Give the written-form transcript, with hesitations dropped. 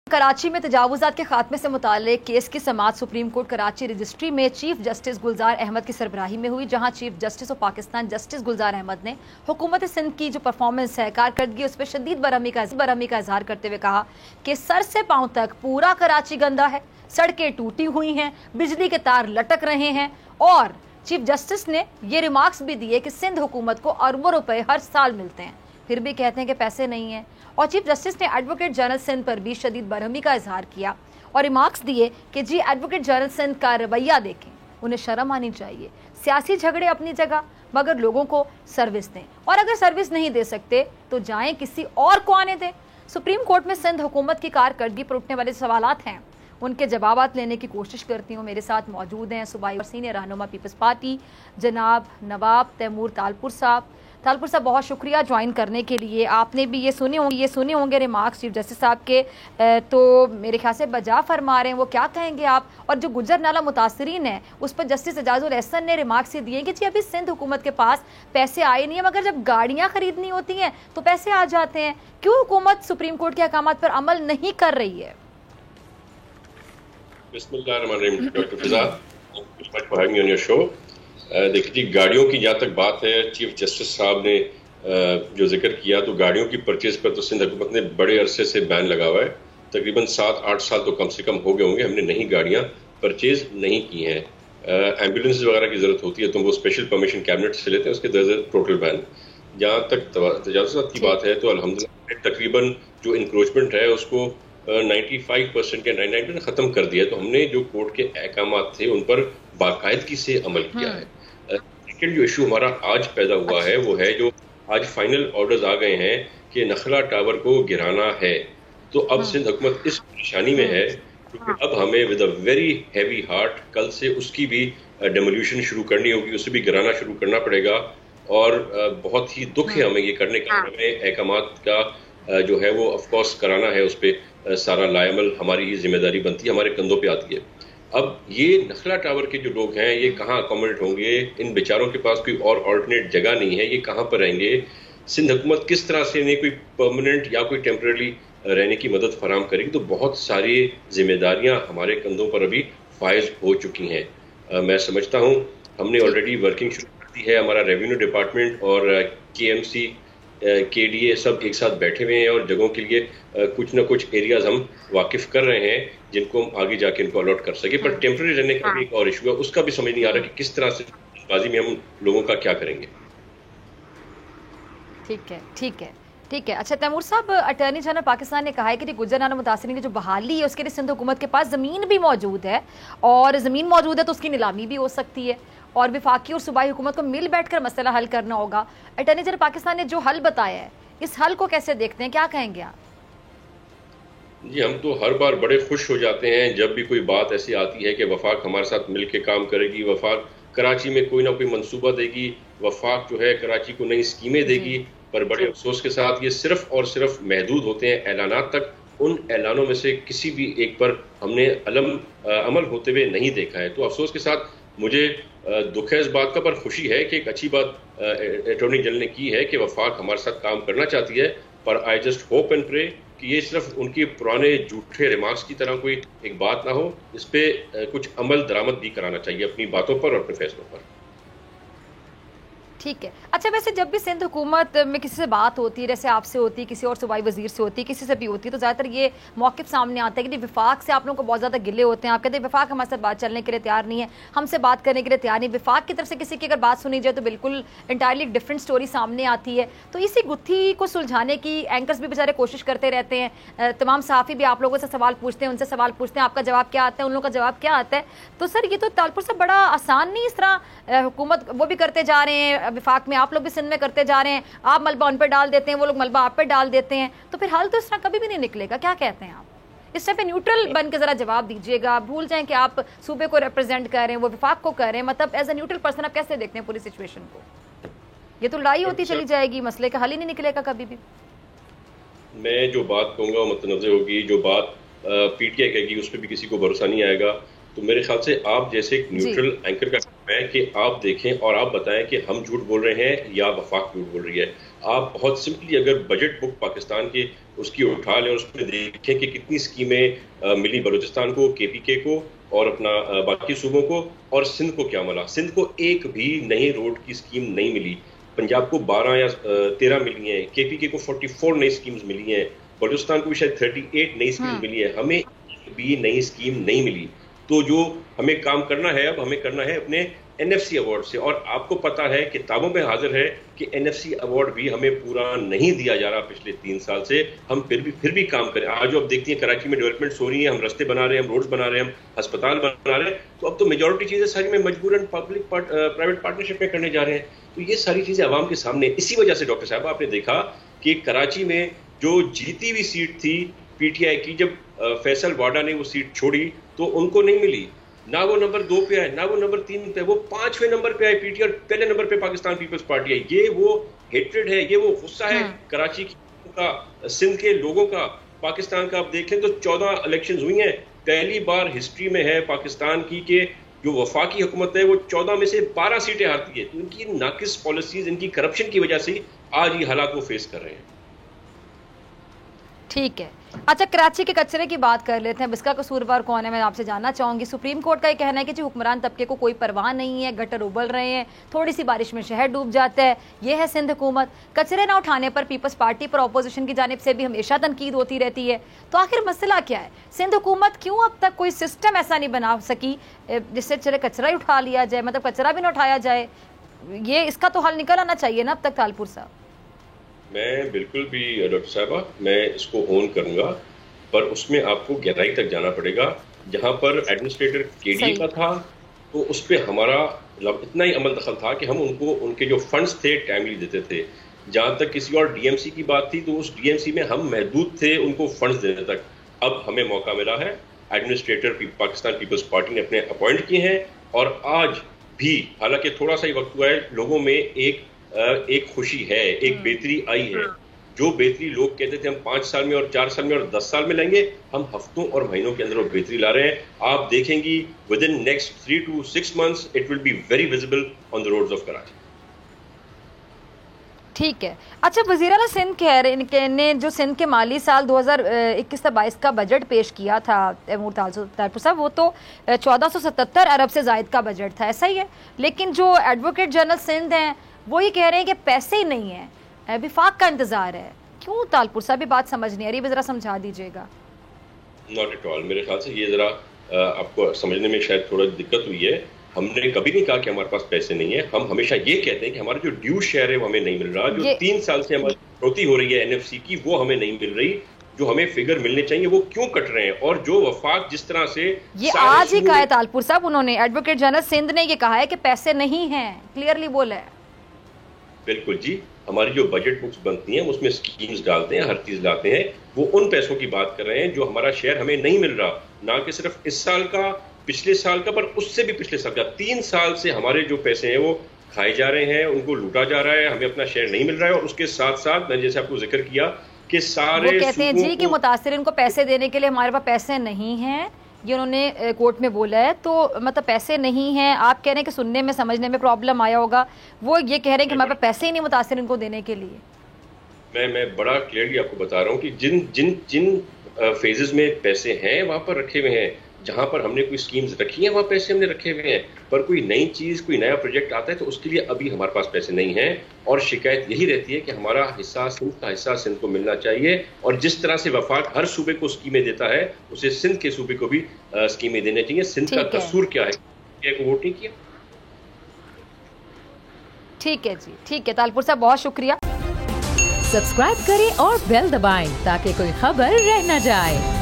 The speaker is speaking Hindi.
कराची में तजावुज़ात के खात्मे से मुताल्लिक़ केस की समाअत सुप्रीम कोर्ट कराची रजिस्ट्री में चीफ जस्टिस गुलजार अहमद की सरबराही में हुई, जहां chief justice of Pakistan justice Gulzar Ahmed ने हुकूमत सिंध की जो परफॉर्मेंस है, कारकर्दगी, उस पर शदीद बरहमी का इजहार करते हुए कहा कि सर से पांव तक पूरा कराची गंदा है, सड़कें टूटी हुई हैं, बिजली के तार लटक रहे हैं। और चीफ जस्टिस ने ये रिमार्क्स भी दिए कि सिंध हुकूमत को अरबों रुपए हर साल मिलते हैं, फिर भी कहते हैं कि पैसे नहीं हैं। और चीफ जस्टिस ने एडवोकेट जनरल सिंध पर भी शदीद बरहमी का इजहार किया और रिमार्क्स दिए कि जी एडवोकेट जनरल सिंध का रवैया देखें, उन्हें शर्म आनी चाहिए। सियासी झगड़े अपनी जगह, मगर लोगों को सर्विस दें, और अगर सर्विस नहीं दे सकते तो जाएं किसी और को आने दें। सुप्रीम कोर्ट में सिंध हुकूमत की कारकर्दगी पर उठने वाले सवालात हैं, उनके जवाबात लेने की कोशिश करती हूँ। मेरे साथ मौजूद हैं सूबाई और सीनियर रहनुमा पीपल्स पार्टी जनाब नवाब तैमूर तालपुर साहब। बहुत शुक्रिया ज्वाइन करने के लिए। आपने भी ये सुने होंगे रिमार्क्स चीफ जस्टिस साहब के, तो मेरे ख्याल से बजा फरमा रहे हैं। वो क्या कहेंगे आप? और जो गुजर नाला मुतासरीन है उस पर जस्टिस एजाजुल एहसन ने रिमार्क्स दिए कि जी अभी सिंध हुकूमत के पास पैसे आए नहीं है, मगर जब गाड़ियाँ खरीदनी होती हैं तो पैसे आ जाते हैं। क्यों हुकूमत सुप्रीम कोर्ट के अहकाम पर अमल नहीं कर रही है? देखिए, गाड़ियों की जहाँ तक बात है, चीफ जस्टिस साहब ने जो जिक्र किया, तो गाड़ियों की परचेज पर तो सिंध हुकूमत ने बड़े अरसे से बैन लगा हुआ है। तकरीबन 7-8 साल तो कम से कम हो गए होंगे हमने नई गाड़ियाँ परचेज नहीं की हैं। एम्बुलेंस वगैरह की ज़रूरत होती है तो वो स्पेशल परमिशन कैबिनेट से लेते हैं, उसके दर्ज टोटल बैन। जहाँ तक तजावुज़ात की बात है तो अल्हम्दुलिल्लाह तकरीबन जो इंक्रोचमेंट है उसको 95% या 99% ख़त्म कर दिया है। तो हमने जो कोर्ट के अहकामात थे उन पर बाकायदगी से अमल किया है। सेकेंड जो इशू हमारा आज पैदा हुआ है वो है जो आज फाइनल ऑर्डर्स आ गए हैं कि नखला टावर को गिराना है। तो अब सिंध हुकूमत इस परेशानी में है क्योंकि अब हमें with a very heavy heart कल से उसकी भी डेमोल्यूशन शुरू करनी होगी, उसे भी गिराना शुरू करना पड़ेगा। और बहुत ही दुख है हमें ये करने का। हमें अहकामात का जो है वो ऑफ कोर्स कराना है, उस पर सारा लायमल हमारी ही जिम्मेदारी बनती है, हमारे कंधों पे आती है। अब ये नखला टावर के जो लोग हैं ये कहाँ अकोमोडेट होंगे? इन बेचारों के पास कोई और ऑल्टरनेट जगह नहीं है, ये कहाँ पर रहेंगे? सिंध हुकूमत किस तरह से इन्हें कोई परमानेंट या कोई टेम्परेरी रहने की मदद फराम करेगी? तो बहुत सारी जिम्मेदारियां हमारे कंधों पर अभी फायज हो चुकी हैं। मैं समझता हूँ हमने ऑलरेडी वर्किंग शुरू कर दी है। हमारा रेवेन्यू डिपार्टमेंट और KMC KDA सब एक साथ बैठे हुए हैं और जगहों के लिए कुछ ना कुछ एरियाज हम वाकिफ कर रहे हैं जिनको हम आगे जाके इनको अलॉट कर सके। पर टेम्परेरी रहने का भी एक और इशू है, उसका भी समझ नहीं आ रहा कि किस तरह से बाजी में हम लोगों का क्या करेंगे। ठीक है। अच्छा तैमूर साहब, अटॉर्नी जनरल पाकिस्तान ने कहा है कि गुजर नाला मुतासरीन की जो बहाली है उसके लिए सिंध हुकूमत के पास ज़मीन भी मौजूद है, और ज़मीन मौजूद है तो उसकी नीलामी भी हो सकती है, और वफाकी और सूबाई हुकूमत को मिल बैठकर मसला हल करना होगा। अटॉर्नी जनरल पाकिस्तान ने जो हल बताया है, इस हल को कैसे देखते हैं, क्या कहेंगे आप? जी, हम तो हर बार बड़े खुश हो जाते हैं जब भी कोई बात ऐसी आती है कि वफाक हमारे साथ मिल के काम करेगी, वफाक कराची में कोई ना कोई मंसूबा देगी, वफाक जो है कराची को नई स्कीमें देगी। पर बड़े अफसोस के साथ ये सिर्फ और सिर्फ महदूद होते हैं ऐलानात तक। उन ऐलानों में से किसी भी एक पर हमने अमल होते हुए नहीं देखा है। तो अफसोस के साथ मुझे दुख है इस बात का, पर खुशी है कि एक अच्छी बात अटॉर्नी जनरल ने की है कि वफाक हमारे साथ काम करना चाहती है। पर I just hope and pray कि ये सिर्फ उनके पुराने झूठे रिमार्क्स की तरह कोई एक बात ना हो, इस पे कुछ अमल दरामद भी कराना चाहिए अपनी बातों पर और अपने फैसलों पर। ठीक है। अच्छा, वैसे जब भी सिंध हुकूमत में किसी से बात होती है, जैसे आपसे होती है, किसी और सूबाई वजीर से होती है, किसी से भी होती है, तो ज़्यादातर ये मौक़िफ़ सामने आता है कि वफाक से आप लोगों को बहुत ज़्यादा गिले होते हैं। आप कहते हैं वफाक हमारे साथ बात चलने के लिए तैयार नहीं है, हमसे बात करने के लिए तैयार नहीं। वफाक की तरफ से किसी की अगर बात सुनी जाए तो बिल्कुल इंटायरली डिफरेंट स्टोरी सामने आती है। तो इसी गुत्थी को सुलझाने की एंकर्स भी बेचारे कोशिश करते रहते हैं। तमाम सहाफ़ी भी आप लोगों से सवाल पूछते हैं, उनसे सवाल पूछते हैं, आपका जवाब क्या आता है, उन लोगों का जवाब क्या आता है। तो सर ये तो तालपुर से बड़ा आसान नहीं, इस तरह हुकूमत वो भी करते जा रहे हैं, वफाक में आप लोग भी सिंध में करते जा रहे हैं, आप मलबा उन पर डाल देते हैं, वो लोग मलबा आप पर डाल देते हैं, तो फिर हल तो इस तरह कभी भी नहीं निकलेगा। क्या कहते हैं आप? इस तरह पे न्यूट्रल बन के जरा जवाब दीजिएगा। भूल जाएं कि आप सूबे को रिप्रेजेंट कर रहे हैं, वो वफाक को कर रहे हैं। मतलब एज ए न्यूट्रल पर्सन आप कैसे देखते हैं पूरी सिचुएशन को? ये तो लड़ाई होती चली जाएगी, मसले का हल ही नहीं निकलेगा कभी भी। मैं जो बात कहूँगा वो मुतनज़्ज़े होगी, जो बात PTI कहेगी उस पर भी किसी को भरोसा नहीं आएगा। तो मेरे ख्याल से आप जैसे एक न्यूट्रल एंकर का काम है कि आप देखें और आप बताएं कि हम झूठ बोल रहे हैं या वफाक झूठ बोल रही है। आप बहुत सिंपली अगर बजट बुक पाकिस्तान के उसकी उठा लें और उसमें देखें कि कितनी स्कीमें मिली बलूचिस्तान को, केपीके को और अपना बाकी सूबों को, और सिंध को क्या मिला। सिंध को एक भी नई रोड की स्कीम नहीं मिली, पंजाब को 12 या 13 मिली हैं, केपीके को 44 नई स्कीम्स मिली हैं, बलूचिस्तान को भी शायद 38 नई स्कीम मिली है, हमें एक भी नई स्कीम नहीं मिली। तो जो हमें काम करना है, अब हमें करना है अपने एनएफसी अवार्ड से, और आपको पता है, किताबों में हाजिर है कि एनएफसी अवार्ड भी हमें पूरा नहीं दिया जा रहा पिछले 3 साल से। हम फिर भी काम करें। आज जो आप देखती हैं कराची में डेवलपमेंट्स हो रही हैं, हम रास्ते बना रहे हैं, हम रोड्स बना रहे हैं, हम अस्पताल बना रहे हैं, तो अब तो मेजॉरिटी चीजें सारी में मजबूरन पब्लिक प्राइवेट पार्टनरशिप में करने जा रहे हैं। तो ये सारी चीजें आवाम के सामने। इसी वजह से डॉक्टर साहब आपने देखा कि कराची में जो जीती हुई सीट थी पीटीआई की, जब फैसल वाडा ने वो सीट छोड़ी तो उनको नहीं मिली, ना वो नंबर 2 पे आए, ना वो नंबर 3 पे, वो 5वें नंबर पे आए पीटीआई, और पहले नंबर पे पाकिस्तान पीपल्स पार्टी आई। ये वो हेट्रेड है, ये वो गुस्सा है कराची का, सिंध के लोगों का, पाकिस्तान का। आप देखें तो 14 इलेक्शंस हुई हैं, पहली बार हिस्ट्री में है पाकिस्तान की कि जो वफाकी हुकूमत है वो 14 में से 12 सीटें हारती है। तो इनकी नाकिस पॉलिसीज, इनकी करप्शन की वजह से आज ये हालात वो फेस कर रहे हैं। ठीक है, अच्छा कराची के कचरे की बात कर लेते हैं। इसका कसूरवार कौन है, मैं आपसे जानना चाहूंगी। सुप्रीम कोर्ट का ये कहना है कि जी हुक्मरान तबके को कोई परवाह नहीं है, गटर उबल रहे हैं, थोड़ी सी बारिश में शहर डूब जाता है, ये है सिंध हुकूमत। कचरे ना उठाने पर पीपल्स पार्टी पर अपोजिशन की जानिब से भी हमेशा तनकीद होती रहती है। तो आखिर मसला क्या है? सिंध हुकूमत क्यों अब तक कोई सिस्टम ऐसा नहीं बना सकी जिससे चले कचरा ही उठा लिया जाए, मतलब कचरा भी ना उठाया जाए? ये इसका तो हल निकल आना चाहिए ना अब तक तालपुर साहब। मैं बिल्कुल भी डॉक्टर साहबा, मैं इसको ओन करूंगा, पर उसमें आपको गहराई तक जाना पड़ेगा। जहां पर एडमिनिस्ट्रेटर केडीए का था तो उस पर हमारा इतना ही अमल दखल था कि हम उनको उनके जो फंड्स थे टाइमली देते थे। जहां तक किसी और डीएमसी की बात थी तो उस डीएमसी में हम महदूद थे उनको फंड्स देने तक। अब हमें मौका मिला है, एडमिनिस्ट्रेटर पाकिस्तान पीपल्स पार्टी ने अपने अपॉइंट किए हैं, और आज भी हालांकि थोड़ा सा ही वक्त हुआ है, लोगों में एक खुशी है, एक बेहतरी आई है। जो बेहतरी लोग कहते थे हम 5 साल में और 4 साल में और 10 साल में लाएंगे, हम हफ्तों और महीनों के अंदर वो बेहतरी ला रहे हैं। आप देखेंगी within next 3 to 6 months it will be very visible on the roads of Karachi. ठीक है, अच्छा वज़ीर आला सिंध कह रहे ने जो सिंध के माली साल 2021-22 का बजट पेश किया था तालपुर साहब, वो तो 1477 अरब से ज़ायद का बजट था, ऐसा ही है। लेकिन जो एडवोकेट जनरल सिंध हैं वो ये कह रहे हैं कि पैसे ही नहीं है, विफाक का इंतजार है। क्यों तालपुर साहब, ये बात समझ नहीं आ रही, भी जरा समझा दीजिएगा। नॉट एट ऑल, मेरे ख्याल से ये जरा आपको समझने में शायद थोड़ा दिक्कत हुई है। हमने कभी नहीं कहा कि हमारे पास पैसे नहीं है, हम हमेशा ये कहते हैं कि हमारा जो ड्यू शेयर है वो हमें नहीं मिल रहा। जो 3 साल से हमारी कटौती हो रही है एनएफसी की, वो हमें नहीं मिल रही। जो हमें फिगर मिलने चाहिए वो क्यों कट रहे हैं, और जो वफाक जिस तरह से ये आज ही कहा है तालपुर साहब, उन्होंने एडवोकेट जनरल सिंध ने ये कहा है कि पैसे नहीं हैं, क्लियरली बोला है। बिल्कुल जी, हमारी जो बजट बुक्स बनती हैं उसमें स्कीम्स डालते हैं, हर चीज लाते हैं, वो उन पैसों की बात कर रहे हैं जो हमारा शेयर हमें नहीं मिल रहा। ना कि सिर्फ इस साल का, पिछले साल का, पर उससे भी पिछले साल का। 3 साल से हमारे जो पैसे हैं वो खाए जा रहे हैं, उनको लूटा जा रहा है, हमें अपना शेयर नहीं मिल रहा है। और उसके साथ साथ मैंने जैसे आपको जिक्र किया कि सारे वो कहते हैं जी कि मुतासिरीन को पैसे देने के लिए हमारे पास पैसे नहीं हैं, ये उन्होंने कोर्ट में बोला है। तो मतलब पैसे नहीं हैं, आप कह रहे हैं कि सुनने में समझने में प्रॉब्लम आया होगा, वो ये कह रहे हैं कि हमारे पास पैसे ही नहीं मुतासिरीन को देने के लिए। मैं बड़ा क्लियरली आपको बता रहा हूँ कि जिन फेजेस में पैसे हैं वहां पर रखे हुए हैं, जहां पर हमने कोई स्कीम्स रखी हैं वहां पैसे हमने रखे हुए हैं, पर कोई नई चीज, कोई नया प्रोजेक्ट आता है तो उसके लिए अभी हमारे पास पैसे नहीं हैं। और शिकायत यही रहती है कि हमारा हिस्सा, सिंध का हिस्सा सिंध को मिलना चाहिए। और जिस तरह से वफाक हर सूबे को स्कीमें देता है, उसे सिंध के सूबे को भी स्कीमें देनी चाहिए। सिंध का कसूर क्या है, वोट नहीं किया। ठीक है जी, ठीक है तालपुर साहब, बहुत शुक्रिया। सब्सक्राइब करें और बेल दबाएं ताकि कोई खबर रह न जाए।